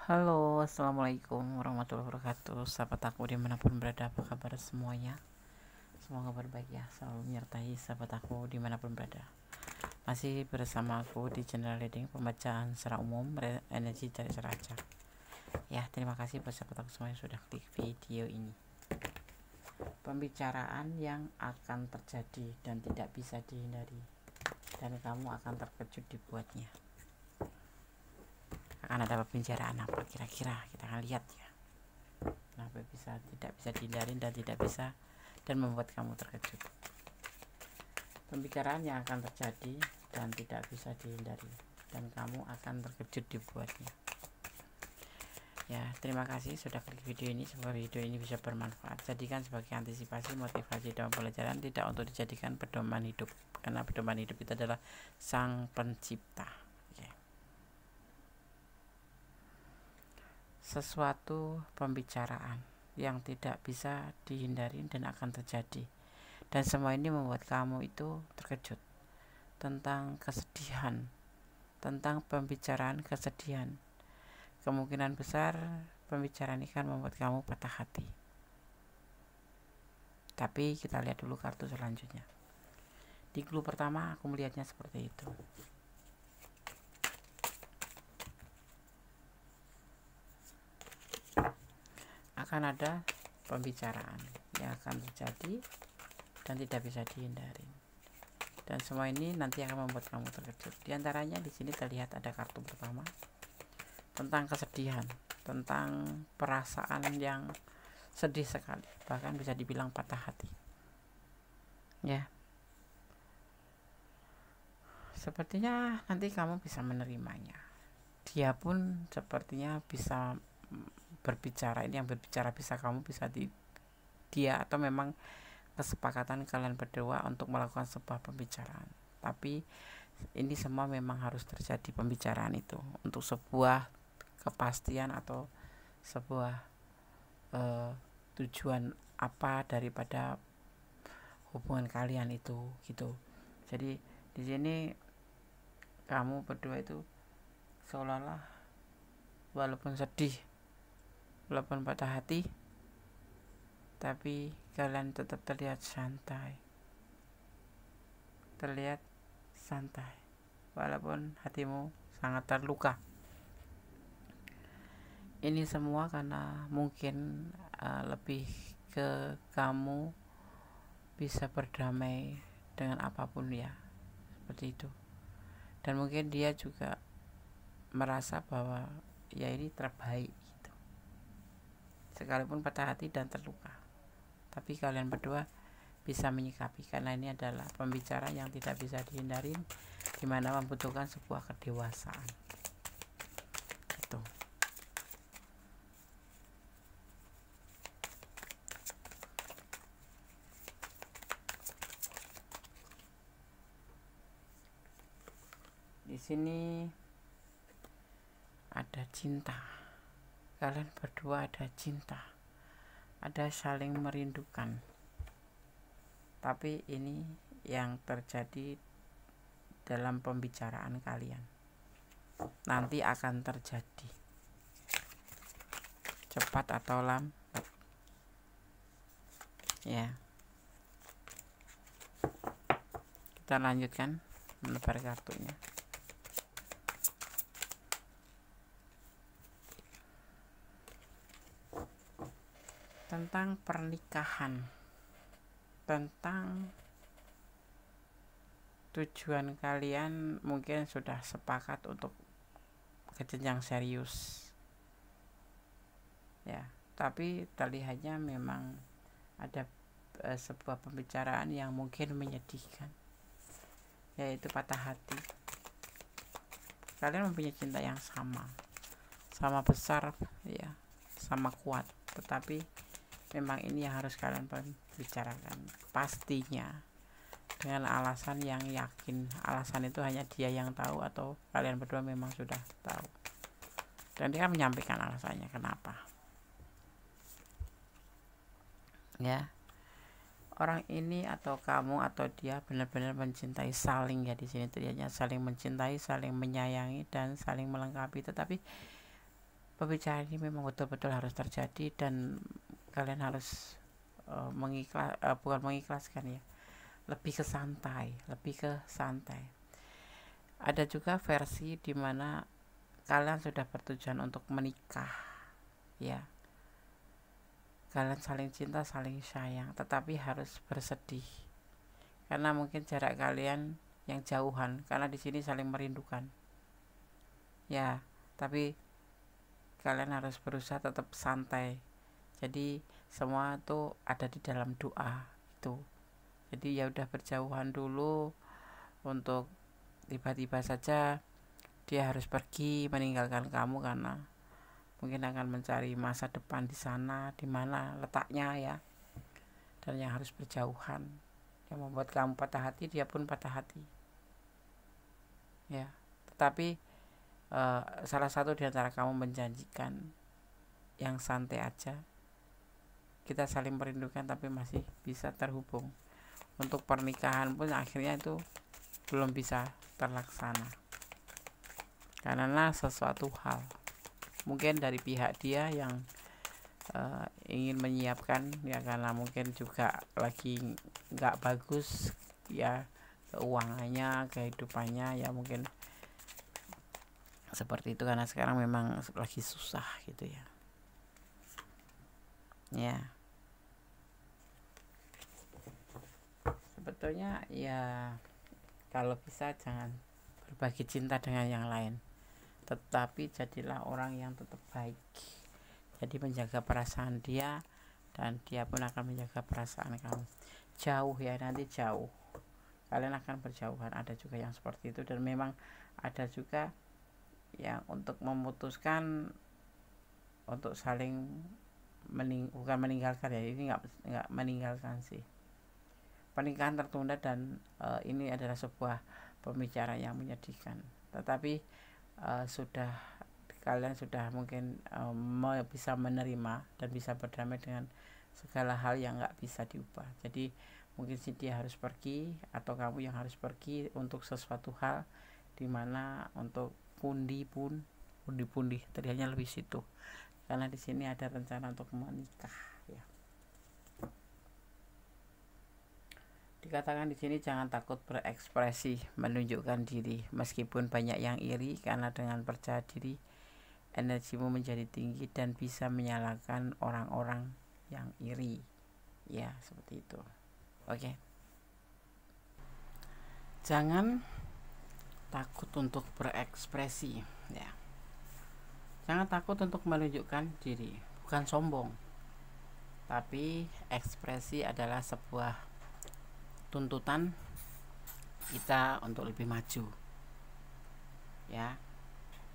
Halo, assalamualaikum warahmatullahi wabarakatuh. Sahabat aku dimanapun berada, apa kabar semuanya? Semoga berbaik ya, selalu menyertai sahabat aku dimanapun berada. Masih bersama aku di channel reading pembacaan secara umum energi dari Seraca. Ya, terima kasih buat sahabat aku semua yang sudah klik video ini. Pembicaraan yang akan terjadi dan tidak bisa dihindari, dan kamu akan terkejut dibuatnya. Akan ada pembicaraan apa kira-kira, kita akan lihat ya. Kenapa tidak bisa dihindari dan tidak bisa dan membuat kamu terkejut. Pembicaraan yang akan terjadi dan tidak bisa dihindari dan kamu akan terkejut dibuatnya. Ya, terima kasih sudah klik video ini. Semoga video ini bisa bermanfaat. Jadikan sebagai antisipasi, motivasi dalam pelajaran, tidak untuk dijadikan pedoman hidup, karena pedoman hidup itu adalah Sang Pencipta. Sesuatu pembicaraan yang tidak bisa dihindari dan akan terjadi, dan semua ini membuat kamu itu terkejut tentang kesedihan, tentang pembicaraan kesedihan. Kemungkinan besar pembicaraan ini kan membuat kamu patah hati. Tapi kita lihat dulu kartu selanjutnya. Di clue pertama aku melihatnya seperti itu. Akan ada pembicaraan yang akan terjadi dan tidak bisa dihindari, dan semua ini nanti akan membuat kamu terkejut. Di antaranya di sini terlihat ada kartu pertama tentang kesedihan, tentang perasaan yang sedih sekali, bahkan bisa dibilang patah hati. Ya, sepertinya nanti kamu bisa menerimanya. Dia pun sepertinya bisa berbicara. Ini yang berbicara bisa kamu, bisa dia, atau memang kesepakatan kalian berdua untuk melakukan sebuah pembicaraan. Tapi ini semua memang harus terjadi pembicaraan itu untuk sebuah kepastian atau sebuah tujuan apa daripada hubungan kalian itu gitu. Jadi di sini kamu berdua itu seolah-olah walaupun sedih, walaupun patah hati, tapi kalian tetap terlihat santai, walaupun hatimu sangat terluka. Ini semua karena mungkin lebih ke kamu bisa berdamai dengan apapun ya, seperti itu. Dan mungkin dia juga merasa bahwa ya ini terbaik gitu, sekalipun patah hati dan terluka. Tapi kalian berdua bisa menyikapi, karena ini adalah pembicaraan yang tidak bisa dihindari, dimana membutuhkan sebuah kedewasaan gitu. Di sini ada cinta, kalian berdua ada cinta, ada saling merindukan. Tapi ini yang terjadi dalam pembicaraan kalian nanti akan terjadi cepat atau lambat ya. Kita lanjutkan menebar kartunya. Tentang pernikahan, tentang tujuan kalian mungkin sudah sepakat untuk ke jenjang serius ya, tapi terlihatnya memang ada sebuah pembicaraan yang mungkin menyedihkan, yaitu patah hati. Kalian mempunyai cinta yang sama besar ya, sama kuat, tetapi memang ini yang harus kalian bicarakan pastinya dengan alasan yang yakin. Alasan itu hanya dia yang tahu atau kalian berdua memang sudah tahu, dan dia kan menyampaikan alasannya kenapa ya. Orang ini atau kamu atau dia benar-benar mencintai, saling ya, di sini terlihatnya saling mencintai, saling menyayangi dan saling melengkapi. Tetapi pembicaraan ini memang betul-betul harus terjadi, dan kalian harus bukan mengikhlaskan ya, lebih ke santai. Ada juga versi dimana kalian sudah bertujuan untuk menikah ya, kalian saling cinta, saling sayang, tetapi harus bersedih karena mungkin jarak kalian yang jauhan, karena di sini saling merindukan ya, tapi kalian harus berusaha tetap santai. Jadi semua tuh ada di dalam doa itu. Jadi ya udah berjauhan dulu, untuk tiba-tiba saja dia harus pergi meninggalkan kamu karena mungkin akan mencari masa depan di sana, di mana letaknya ya, dan yang harus berjauhan yang membuat kamu patah hati, dia pun patah hati ya. Tetapi salah satu di antara kamu menjanjikan yang santai aja, kita saling merindukan tapi masih bisa terhubung. Untuk pernikahan pun akhirnya itu belum bisa terlaksana karena sesuatu hal mungkin dari pihak dia yang ingin menyiapkan ya, karena mungkin juga lagi nggak bagus ya keuangannya, kehidupannya ya, mungkin seperti itu karena sekarang memang lagi susah gitu ya. Ya, sebetulnya ya kalau bisa jangan berbagi cinta dengan yang lain, tetapi jadilah orang yang tetap baik. Jadi menjaga perasaan dia, dan dia pun akan menjaga perasaan kamu. Jauh ya, nanti jauh kalian akan berjauhan. Ada juga yang seperti itu, dan memang ada juga yang untuk memutuskan untuk saling bukan meninggalkan ya, ini nggak meninggalkan sih, pernikahan tertunda, dan ini adalah sebuah pembicaraan yang menyedihkan, tetapi kalian sudah mungkin bisa menerima dan bisa berdamai dengan segala hal yang nggak bisa diubah. Jadi mungkin sih dia harus pergi atau kamu yang harus pergi untuk sesuatu hal, dimana untuk pundi terlihatnya lebih situ, karena di sini ada rencana untuk menikah ya. Dikatakan di sini jangan takut berekspresi, menunjukkan diri meskipun banyak yang iri, karena dengan percaya diri energimu menjadi tinggi dan bisa menyalahkan orang-orang yang iri ya, seperti itu. Oke. Jangan takut untuk berekspresi ya. Jangan takut untuk menunjukkan diri, bukan sombong, tapi ekspresi adalah sebuah tuntutan kita untuk lebih maju ya,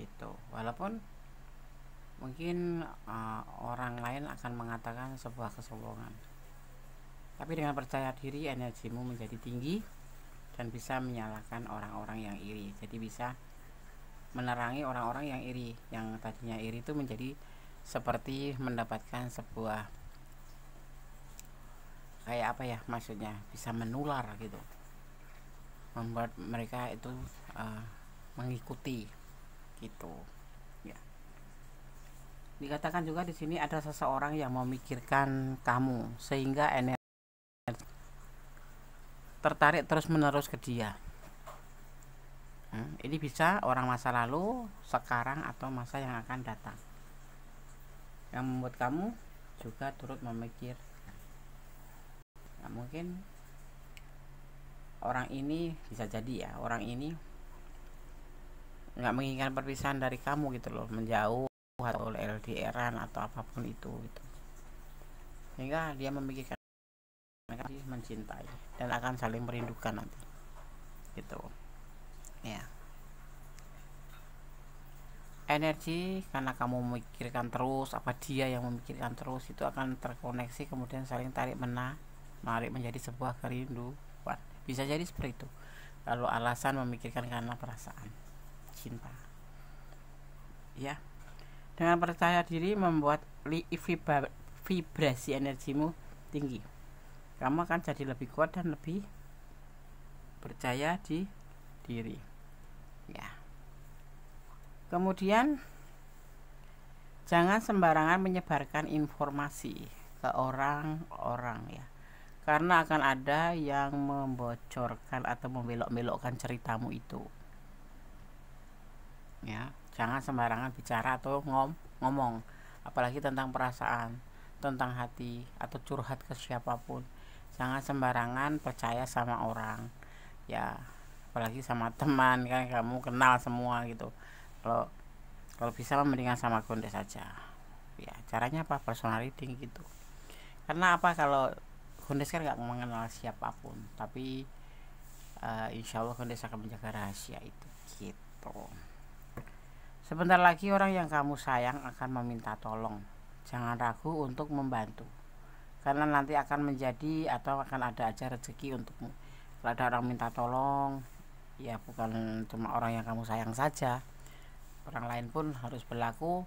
itu. Walaupun mungkin orang lain akan mengatakan sebuah kesombongan, tapi dengan percaya diri energimu menjadi tinggi dan bisa menyalahkan orang-orang yang iri. Jadi bisa menerangi orang-orang yang iri, yang tadinya iri itu menjadi seperti mendapatkan sebuah kayak apa ya, maksudnya bisa menular gitu, membuat mereka itu mengikuti gitu ya. Dikatakan juga di sini ada seseorang yang memikirkan kamu sehingga energi tertarik terus menerus ke dia. Ini bisa orang masa lalu, sekarang, atau masa yang akan datang, yang membuat kamu juga turut memikir. Nah, mungkin orang ini bisa jadi ya, orang ini nggak menginginkan perpisahan dari kamu gitu loh, menjauh atau LDRan atau apapun itu gitu. Sehingga dia memikirkan mereka mencintai dan akan saling merindukan nanti gitu ya. Energi karena kamu memikirkan terus, apa dia yang memikirkan terus, itu akan terkoneksi, kemudian saling tarik menarik menjadi sebuah kerinduan. Bisa jadi seperti itu kalau alasan memikirkan karena perasaan cinta ya. Dengan percaya diri membuat vibrasi energimu tinggi, kamu akan jadi lebih kuat dan lebih percaya diri ya. Kemudian Jangan sembarangan menyebarkan informasi ke orang-orang ya, karena akan ada yang membocorkan atau membelok-belokkan ceritamu itu ya. Jangan sembarangan bicara atau ngomong, apalagi tentang perasaan, tentang hati, atau curhat ke siapapun. Jangan sembarangan percaya sama orang ya, apalagi sama teman, kan kamu kenal semua gitu. Kalau kalau bisa mendingan sama Gondes saja ya. Caranya apa? Personal reading gitu. Karena apa, kalau Gondes kan nggak mengenal siapapun, tapi insya Allah Gondes akan menjaga rahasia itu gitu. Sebentar lagi orang yang kamu sayang akan meminta tolong. Jangan ragu untuk membantu, karena nanti akan menjadi atau akan ada aja rezeki untukmu. Kalau ada orang minta tolong ya, bukan cuma orang yang kamu sayang saja, orang lain pun harus berlaku.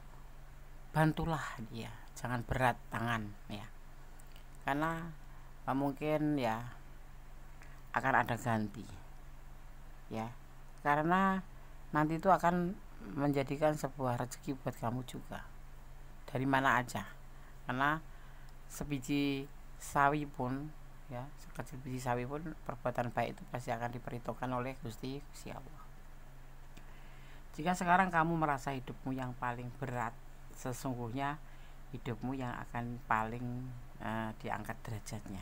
Bantulah dia, jangan berat tangan ya, karena mungkin ya akan ada ganti ya, karena nanti itu akan menjadikan sebuah rezeki buat kamu juga, dari mana aja. Karena sebiji sawi pun ya, sekecil biji sawi pun, perbuatan baik itu pasti akan diperhitungkan oleh Gusti Allah. Jika sekarang kamu merasa hidupmu yang paling berat, sesungguhnya hidupmu yang akan paling diangkat derajatnya.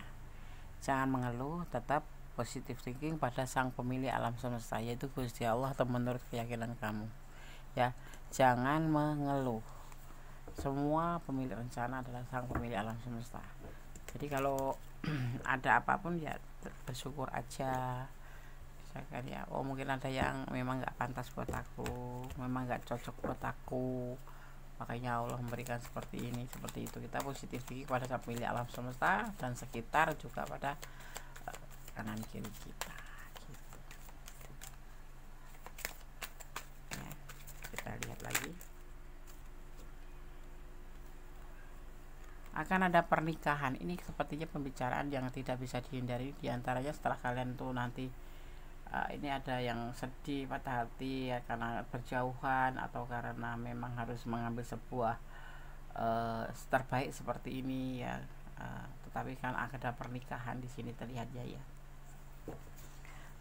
Jangan mengeluh, tetap positive thinking pada sang pemilik alam semesta, yaitu Gusti Allah, atau menurut keyakinan kamu ya. Jangan mengeluh, semua pemilik rencana adalah sang pemilik alam semesta. Jadi kalau ada apapun ya bersyukur aja. Misalkan ya, oh mungkin ada yang memang nggak pantas buat aku, memang nggak cocok buat aku, makanya Allah memberikan seperti ini, seperti itu. Kita positif tinggi kepada sang pemilik alam semesta dan sekitar, juga pada kanan kiri kita gitu. Ya, kita lihat lagi. Akan ada pernikahan, ini sepertinya pembicaraan yang tidak bisa dihindari. Diantaranya setelah kalian tuh nanti ini ada yang sedih, patah hati ya, karena berjauhan atau karena memang harus mengambil sebuah terbaik seperti ini ya. Tetapi kan ada pernikahan di sini terlihat ya.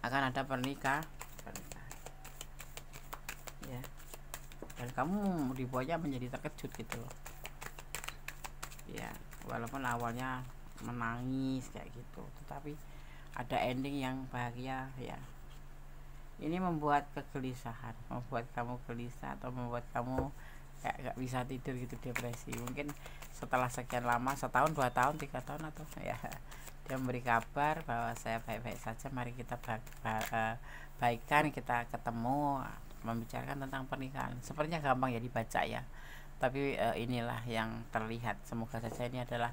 Akan ada pernikahan ya, dan kamu dibuatnya menjadi terkejut gitu loh ya, walaupun awalnya menangis kayak gitu, tetapi ada ending yang bahagia ya. Ini membuat kegelisahan, membuat kamu gelisah, atau membuat kamu kayak gak bisa tidur gitu, depresi. Mungkin setelah sekian lama, setahun, 2 tahun, 3 tahun, atau ya, dia memberi kabar bahwa saya baik-baik saja, mari kita baikan, kita ketemu, membicarakan tentang pernikahan. Sepertinya gampang ya dibaca ya, tapi inilah yang terlihat. Semoga saja ini adalah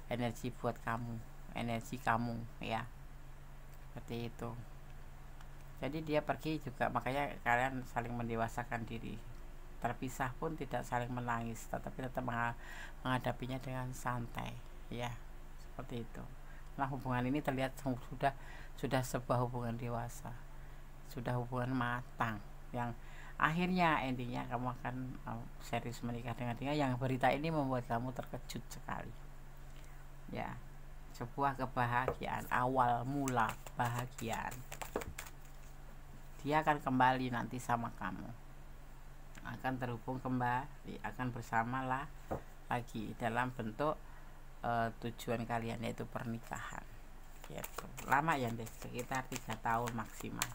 energi buat kamu, energi kamu ya, seperti itu. Jadi dia pergi juga, makanya kalian saling mendewasakan diri. Terpisah pun tidak saling menangis, tetapi tetap menghadapinya dengan santai ya, seperti itu. Nah, hubungan ini terlihat sudah sebuah hubungan dewasa, sudah hubungan matang, yang akhirnya endingnya kamu akan serius menikah dengan dia. Yang berita ini membuat kamu terkejut sekali ya, sebuah kebahagiaan, awal mula kebahagiaan. Dia akan kembali nanti sama kamu, akan terhubung kembali, akan bersamalah lagi dalam bentuk tujuan kalian, yaitu pernikahan gitu. Lama ya deh, sekitar 3 tahun maksimal.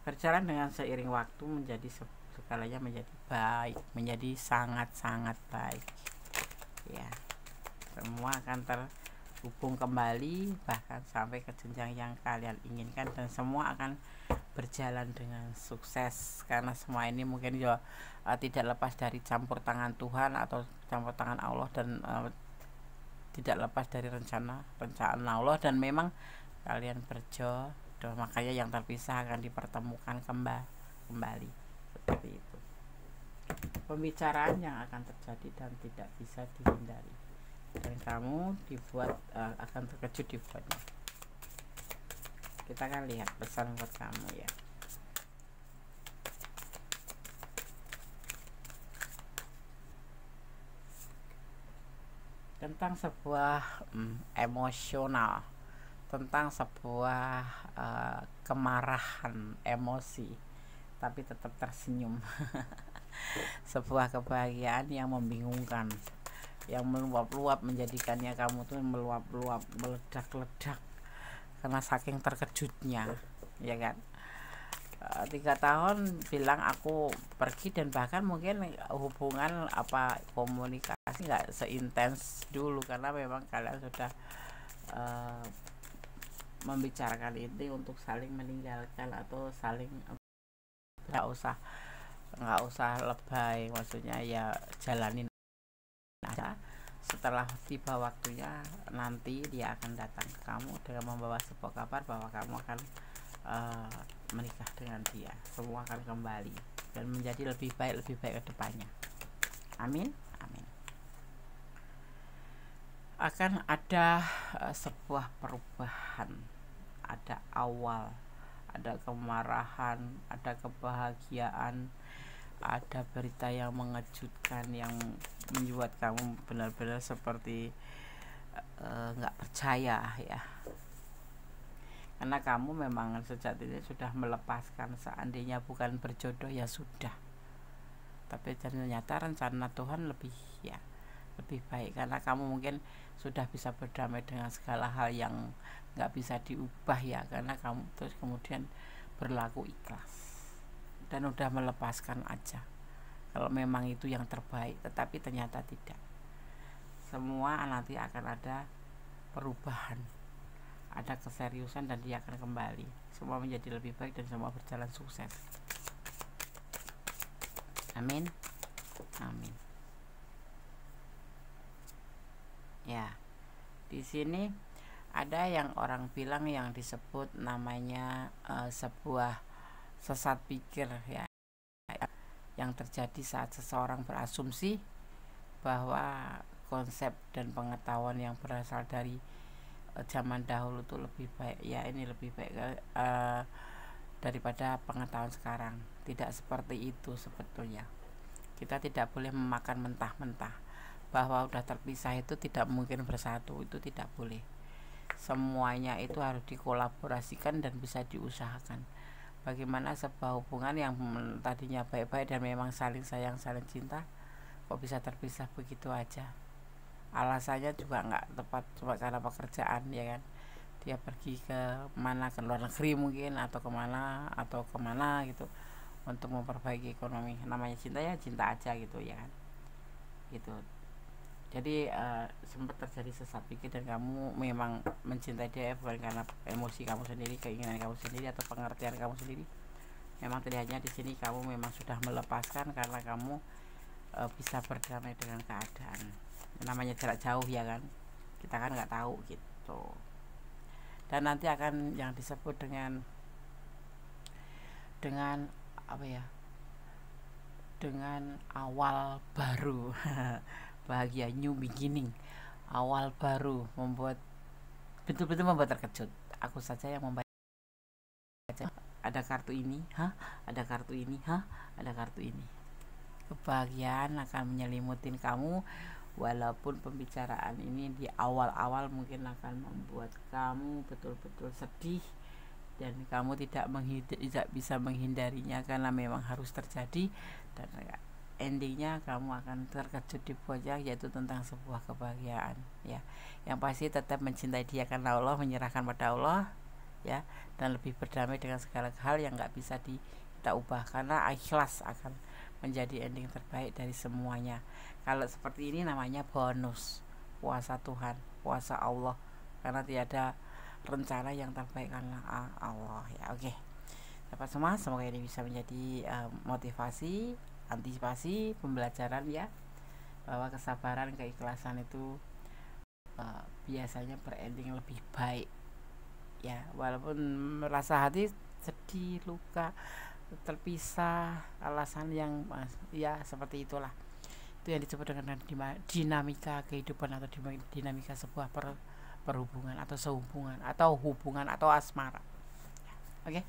Berjalan dengan seiring waktu, menjadi segalanya menjadi baik, menjadi sangat-sangat baik ya. Semua akan terhubung kembali, bahkan sampai ke jenjang yang kalian inginkan, dan semua akan berjalan dengan sukses. Karena semua ini mungkin juga tidak lepas dari campur tangan Tuhan atau campur tangan Allah, dan tidak lepas dari rencana Allah, dan memang kalian berjodoh, makanya yang terpisah akan dipertemukan kembali seperti itu. Pembicaraan yang akan terjadi dan tidak bisa dihindari, dan kamu dibuat akan terkejut dibuatnya. Kita akan lihat pesan buat kamu ya. tentang sebuah emosional, tentang sebuah kemarahan, emosi, tapi tetap tersenyum. Sebuah kebahagiaan yang membingungkan, yang meluap-luap, menjadikannya kamu tuh meluap-luap, meledak-ledak karena saking terkejutnya, ya kan. 3 tahun bilang aku pergi, dan bahkan mungkin hubungan komunikasi nggak seintens dulu karena memang kalian sudah membicarakan ini untuk saling meninggalkan atau saling nggak usah lebay, maksudnya ya jalanin aja. Setelah tiba waktunya nanti dia akan datang ke kamu dengan membawa sebuah kabar bahwa kamu akan menikah dengan dia. Semua akan kembali dan menjadi lebih baik ke depannya. Amin, amin. Akan ada sebuah perubahan, ada awal, ada kemarahan, ada kebahagiaan, ada berita yang mengejutkan yang membuat kamu benar-benar seperti nggak percaya ya, karena kamu memang sejatinya sudah melepaskan. Seandainya bukan berjodoh ya sudah, tapi ternyata rencana Tuhan lebih baik, karena kamu mungkin sudah bisa berdamai dengan segala hal yang nggak bisa diubah ya, karena kamu terus kemudian berlaku ikhlas dan udah melepaskan aja kalau memang itu yang terbaik. Tetapi ternyata tidak, semua nanti akan ada perubahan, ada keseriusan, dan dia akan kembali. Semua menjadi lebih baik dan semua berjalan sukses. Amin, amin. Ya, di sini ada yang orang bilang yang disebut namanya sebuah sesat pikir ya, yang terjadi saat seseorang berasumsi bahwa konsep dan pengetahuan yang berasal dari zaman dahulu itu lebih baik ya, ini lebih baik daripada pengetahuan sekarang. Tidak seperti itu sebetulnya. Kita tidak boleh memakan mentah-mentah bahwa udah terpisah itu tidak mungkin bersatu, itu tidak boleh. Semuanya itu harus dikolaborasikan dan bisa diusahakan. Bagaimana sebuah hubungan yang tadinya baik-baik dan memang saling sayang, saling cinta, kok bisa terpisah begitu aja? Alasannya juga nggak tepat, cuma karena pekerjaan ya kan. Dia pergi ke mana, ke luar negeri mungkin, atau kemana gitu untuk memperbaiki ekonomi. Namanya cinta ya cinta aja gitu ya kan, gitu. Jadi sempat terjadi sesat pikir dan kamu memang mencintai dia bukan karena emosi kamu sendiri, keinginan kamu sendiri, atau pengertian kamu sendiri. Memang terlihatnya di sini kamu memang sudah melepaskan karena kamu bisa berdamai dengan keadaan. Namanya jarak jauh ya kan, kita kan nggak tahu gitu. Dan nanti akan yang disebut dengan apa ya, dengan awal baru. Bahagia, new beginning, awal baru, betul-betul membuat terkejut. Aku saja yang membaca, ada kartu ini, ada kartu ini, ada kartu ini. Kebahagiaan akan menyelimutin kamu, walaupun pembicaraan ini di awal-awal mungkin akan membuat kamu betul-betul sedih, dan kamu tidak bisa menghindarinya karena memang harus terjadi. Dan endingnya kamu akan terkejut di pojok, yaitu tentang sebuah kebahagiaan ya, yang pasti tetap mencintai dia karena Allah, menyerahkan pada Allah ya, dan lebih berdamai dengan segala hal yang nggak bisa kita ubah, karena ikhlas akan menjadi ending terbaik dari semuanya. Kalau seperti ini namanya bonus kuasa Tuhan, kuasa Allah, karena tiada rencana yang terbaik karena Allah ya. Oke, dapat semua, semoga ini bisa menjadi motivasi, antisipasi, pembelajaran ya, bahwa kesabaran, keikhlasan itu biasanya berending lebih baik ya, walaupun merasa hati sedih, luka, terpisah, alasan yang ya seperti itulah. Itu yang disebut dengan dinamika kehidupan atau dinamika sebuah perhubungan atau sehubungan atau hubungan atau asmara. Oke.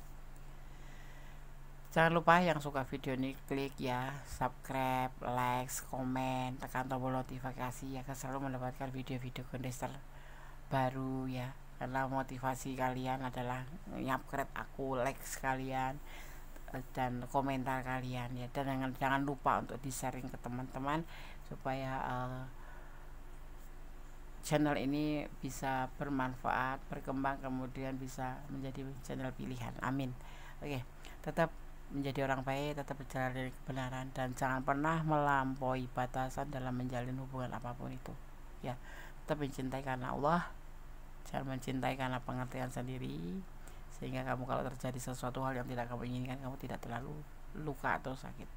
Jangan lupa yang suka video ini klik ya subscribe, like, komen, tekan tombol notifikasi ya, agar selalu mendapatkan video-video Gondes baru ya. Karena motivasi kalian adalah nyapkret aku, like sekalian dan komentar kalian ya. Dan jangan lupa untuk di-sharing ke teman-teman supaya channel ini bisa bermanfaat, berkembang, kemudian bisa menjadi channel pilihan. Amin. Oke, tetap menjadi orang baik, tetap berjalan dari kebenaran, dan jangan pernah melampaui batasan dalam menjalin hubungan apapun itu ya. Tetap mencintai karena Allah, jangan mencintai karena pengertian sendiri, sehingga kamu kalau terjadi sesuatu hal yang tidak kamu inginkan, kamu tidak terlalu luka atau sakit.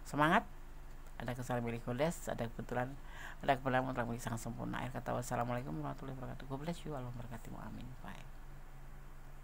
Semangat. Ada kesalahan milik Gondes, ada kebetulan, ada kebenaran milik sang sempurna. Akhir kata, wassalamualaikum warahmatullahi wabarakatuh. God bless you, Allah memberkatimu, amin. Bye.